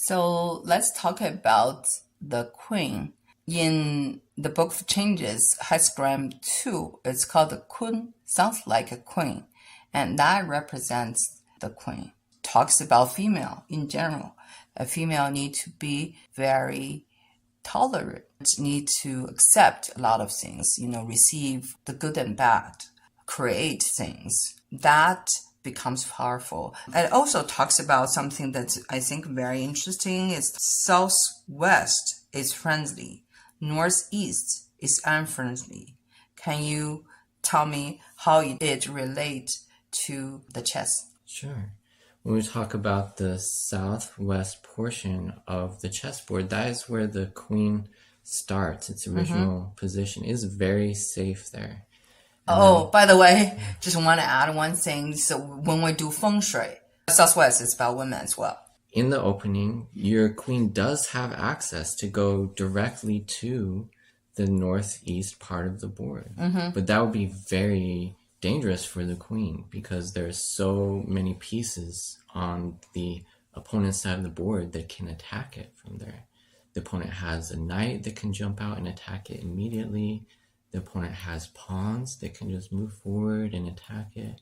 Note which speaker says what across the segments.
Speaker 1: So let's talk about the queen. In the Book of Changes, Hexagram 2, it's called the Kun, sounds like a queen, and that represents the queen. Talks about female in general. A female need to be very tolerant, need to accept a lot of things, receive the good and bad, create things. That becomes powerful. It also talks about something that I think very interesting is southwest is friendly, northeast is unfriendly. Can you tell me how it relates to the chess?
Speaker 2: Sure. When we talk about the southwest portion of the chessboard, that is where the queen starts. Its original position is very safe there.
Speaker 1: By the way, just want to add one thing. So when we do feng shui, southwest is about women as well.
Speaker 2: In the opening, your queen does have access to go directly to the northeast part of the board. But that would be very dangerous for the queen because there's so many pieces on the opponent's side of the board that can attack it from there. The opponent has a knight that can jump out and attack it immediately. The opponent has pawns that can just move forward and attack it.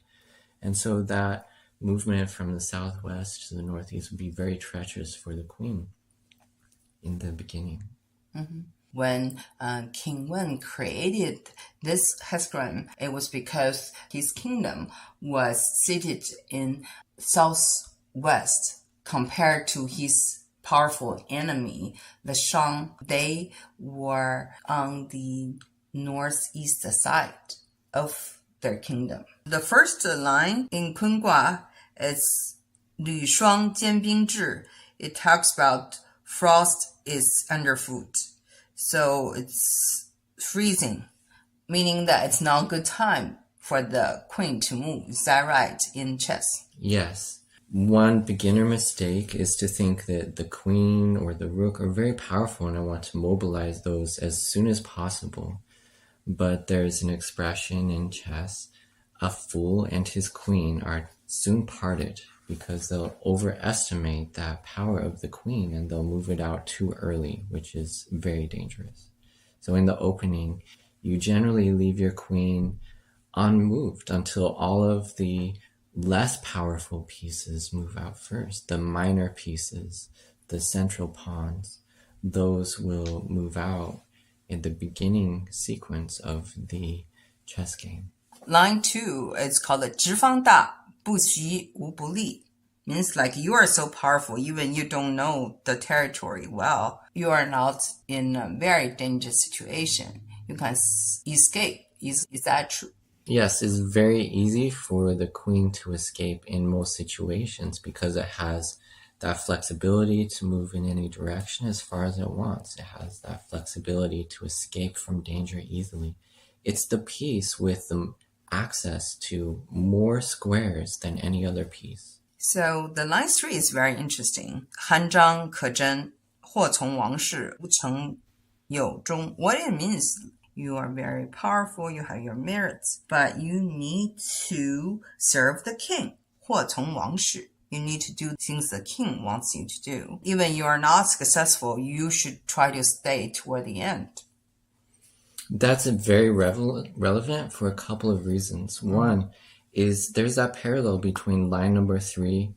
Speaker 2: And so that movement from the southwest to the northeast would be very treacherous for the queen in the beginning.
Speaker 1: When King Wen created this hexagram, it was because his kingdom was seated in southwest compared to his powerful enemy, the Shang. They were on the northeast side of their kingdom. The first line in Kun Gua is 履霜坚冰至. It talks about frost is underfoot. So it's freezing, meaning that it's not a good time for the queen to move. Is that right in chess?
Speaker 2: Yes. One beginner mistake is to think that the queen or the rook are very powerful and I want to mobilize those as soon as possible. But there's an expression in chess, a fool and his queen are soon parted because they'll overestimate that power of the queen and they'll move it out too early, which is very dangerous. So in the opening, you generally leave your queen unmoved until all of the less powerful pieces move out first. The minor pieces, the central pawns, those will move out in the beginning sequence of the chess game.
Speaker 1: Line 2 is called 直方大不习无不利. Means like you are so powerful, even you don't know the territory well. You are not in a very dangerous situation. You can escape. Is that true?
Speaker 2: Yes, it's very easy for the queen to escape in most situations because it has that flexibility to move in any direction as far as it wants. It has that flexibility to escape from danger easily. It's the piece with the access to more squares than any other piece.
Speaker 1: So the line 3 is very interesting. 韩章可真或从王室无成有终. What it means, you are very powerful, you have your merits, but you need to serve the king. 或从王室. You need to do things the king wants you to do. Even you are not successful, you should try to stay toward the end.
Speaker 2: That's very relevant for a couple of reasons. One is there's that parallel between line number 3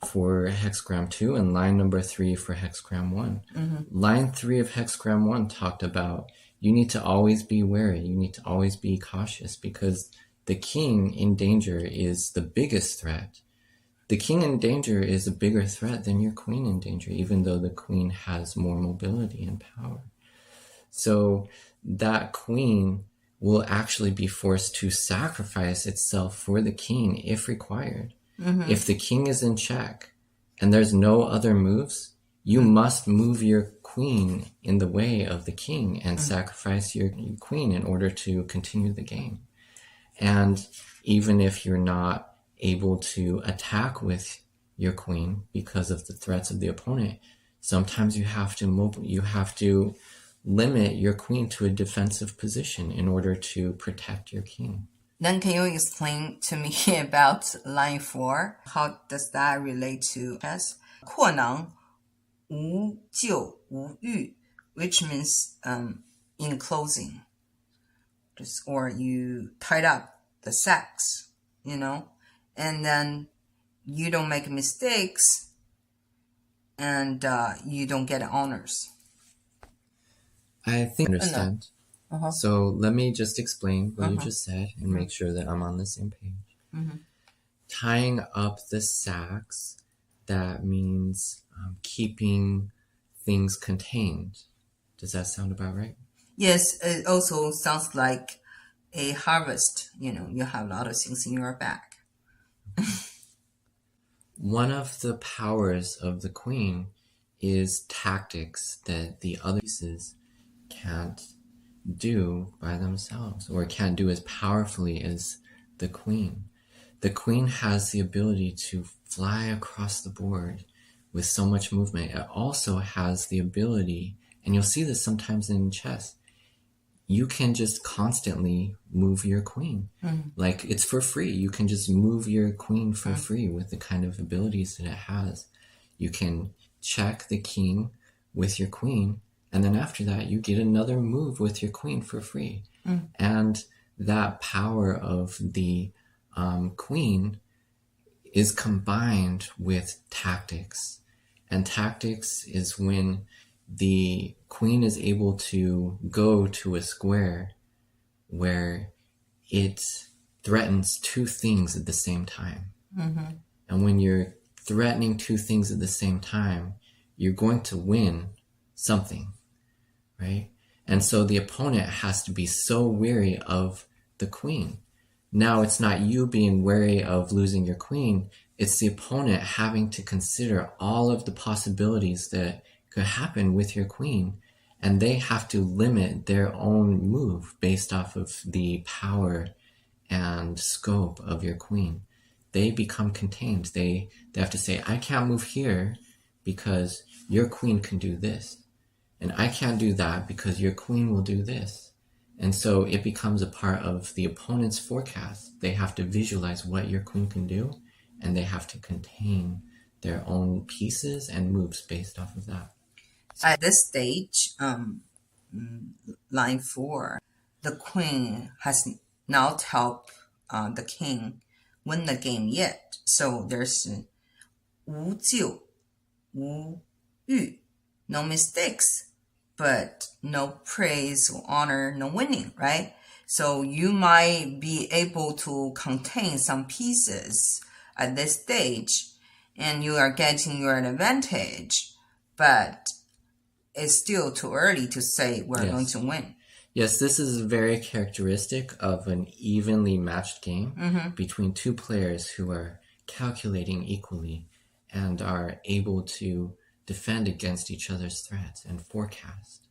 Speaker 2: for hexagram 2 and line number 3 for hexagram 1. Line 3 of hexagram 1 talked about you need to always be wary, you need to always be cautious because the king in danger is the biggest threat. The king in danger is a bigger threat than your queen in danger, even though the queen has more mobility and power. So that queen will actually be forced to sacrifice itself for the king if required. If the king is in check and there's no other moves, you must move your queen in the way of the king and sacrifice your queen in order to continue the game. And even if you're not able to attack with your queen because of the threats of the opponent, sometimes you have to limit your queen to a defensive position in order to protect your king.
Speaker 1: Then can you explain to me about line 4? How does that relate to chess? 扩囊无咎无欲, which means in closing, or you tied up the sacks, and then you don't make mistakes, and you don't get honors.
Speaker 2: I think I understand.
Speaker 1: Uh-huh.
Speaker 2: So let me just explain what you just said and make sure that I'm on the same page. Tying up the sacks, that means keeping things contained. Does that sound about right?
Speaker 1: Yes, it also sounds like a harvest. You have a lot of things in your bag.
Speaker 2: One of the powers of the queen is tactics that the other pieces can't do by themselves, or can't do as powerfully as the queen. The queen has the ability to fly across the board with so much movement. It also has the ability, and you'll see this sometimes in chess, you can just constantly move your queen. Like, it's for free. You can just move your queen for free with the kind of abilities that it has. You can check the king with your queen, and then after that, you get another move with your queen for free. And that power of the queen is combined with tactics. And tactics is when the queen is able to go to a square where it threatens two things at the same time. And when you're threatening two things at the same time, you're going to win something, right? And so the opponent has to be so wary of the queen. Now, it's not you being wary of losing your queen, it's the opponent having to consider all of the possibilities that could happen with your queen, and they have to limit their own move based off of the power and scope of your queen. They become contained. They have to say, I can't move here because your queen can do this, and I can't do that because your queen will do this. And so it becomes a part of the opponent's forecast. They have to visualize what your queen can do, and they have to contain their own pieces and moves based off of that.
Speaker 1: At this stage, line 4, the queen has not helped the king win the game yet. So there's 无咎无欲, no mistakes, but no praise or honor, no winning, right? So you might be able to contain some pieces at this stage, and you are getting your advantage, but it's still too early to say we're going to win.
Speaker 2: Yes, this is very characteristic of an evenly matched game between two players who are calculating equally and are able to defend against each other's threats and forecast.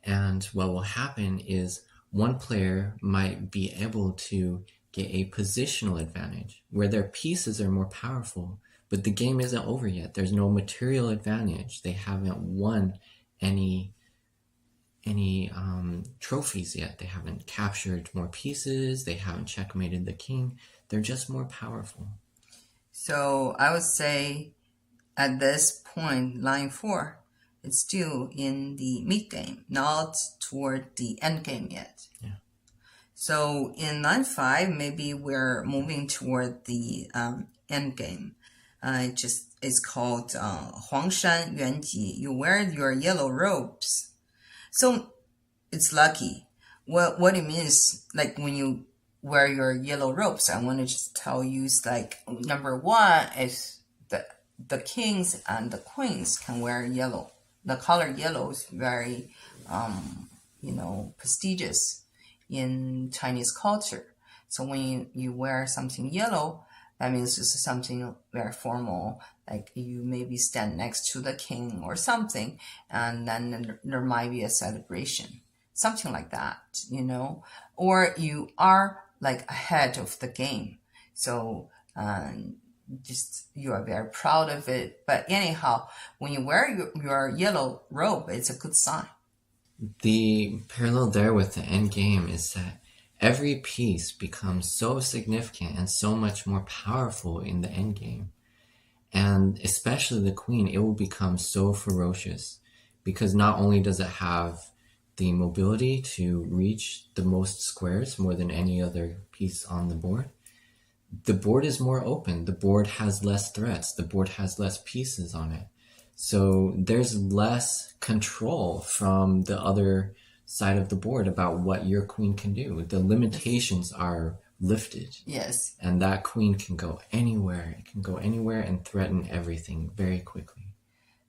Speaker 2: And what will happen is one player might be able to get a positional advantage where their pieces are more powerful, but the game isn't over yet. There's no material advantage. They haven't won any trophies yet. They haven't captured more pieces. They haven't checkmated the king. They're just more powerful.
Speaker 1: So I would say at this point, line 4, it's still in the mid-game, not toward the endgame yet.
Speaker 2: Yeah.
Speaker 1: So in line 5, maybe we're moving toward the endgame. It's called 黄山原籍. You wear your yellow robes. So it's lucky. What it means, like when you wear your yellow robes, I want to just tell you, it's like number 1 is the kings and the queens can wear yellow. The color yellow is very, prestigious in Chinese culture. So when you wear something yellow, that means this is something very formal, like you maybe stand next to the king or something, and then there might be a celebration, something like that, or you are like ahead of the game. So just you are very proud of it. But anyhow, when you wear your yellow robe, it's a good sign.
Speaker 2: The parallel there with the end game is that every piece becomes so significant and so much more powerful in the end game. And especially the queen, it will become so ferocious because not only does it have the mobility to reach the most squares more than any other piece on the board is more open. The board has less threats. The board has less pieces on it. So there's less control from the other side of the board about what your queen can do. The limitations are lifted.
Speaker 1: Yes.
Speaker 2: And that queen can go anywhere. It can go anywhere and threaten everything very quickly.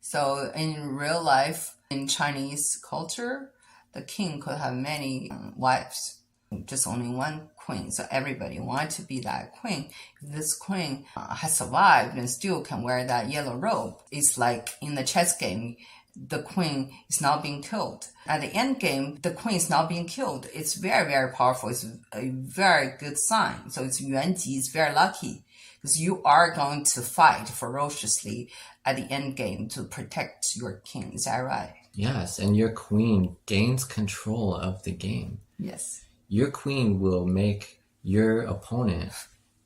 Speaker 1: So in real life, in Chinese culture, the king could have many wives, just only one queen. So everybody wanted to be that queen. If this queen has survived and still can wear that yellow robe, it's like in the chess game, the queen is not being killed. At the end game, the queen is not being killed. It's very, very powerful. It's a very good sign. So it's Yuanji, it's very lucky because you are going to fight ferociously at the end game to protect your king. Is that right?
Speaker 2: Yes, and your queen gains control of the game.
Speaker 1: Yes.
Speaker 2: Your queen will make your opponent,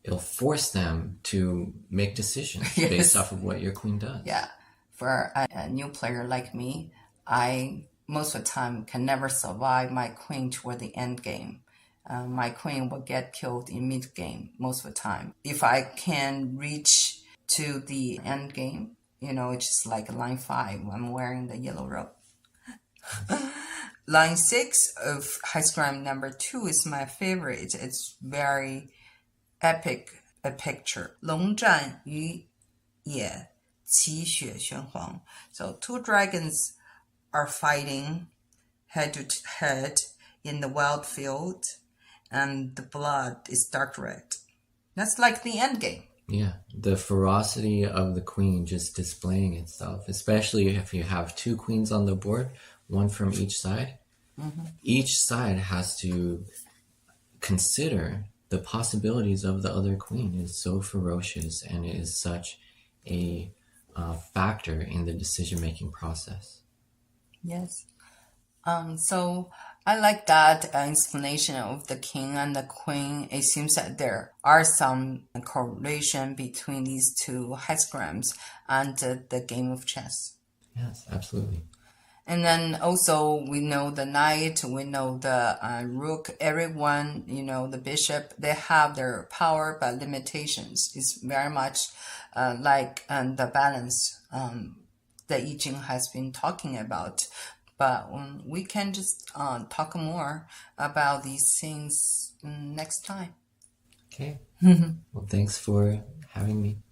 Speaker 2: it'll force them to make decisions
Speaker 1: Yes.
Speaker 2: based off of what your queen does.
Speaker 1: Yeah. For a new player like me, I most of the time can never survive my queen toward the end game. My queen will get killed in mid game most of the time. If I can reach to the end game, it's just like line 5. I'm wearing the yellow robe. Line 6 of Hexagram number 2 is my favorite. It's very epic a picture. 龙战于野 qi xue xuan huang. So 2 dragons are fighting head to head in the wild field, and the blood is dark red. That's like the end game.
Speaker 2: Yeah, the ferocity of the queen just displaying itself, especially if you have 2 queens on the board, one from each side. Mm-hmm. Each side has to consider the possibilities of the other queen. Is so ferocious, and it is such a factor in the decision-making process.
Speaker 1: Yes. So I like that explanation of the king and the queen. It seems that there are some correlation between these 2 hexagrams and the game of chess.
Speaker 2: Yes, absolutely.
Speaker 1: And then also we know the knight, we know the rook, everyone, the bishop, they have their power but limitations. It's very much like the balance that I Ching has been talking about. But we can just talk more about these things next time.
Speaker 2: Okay. Well, thanks for having me.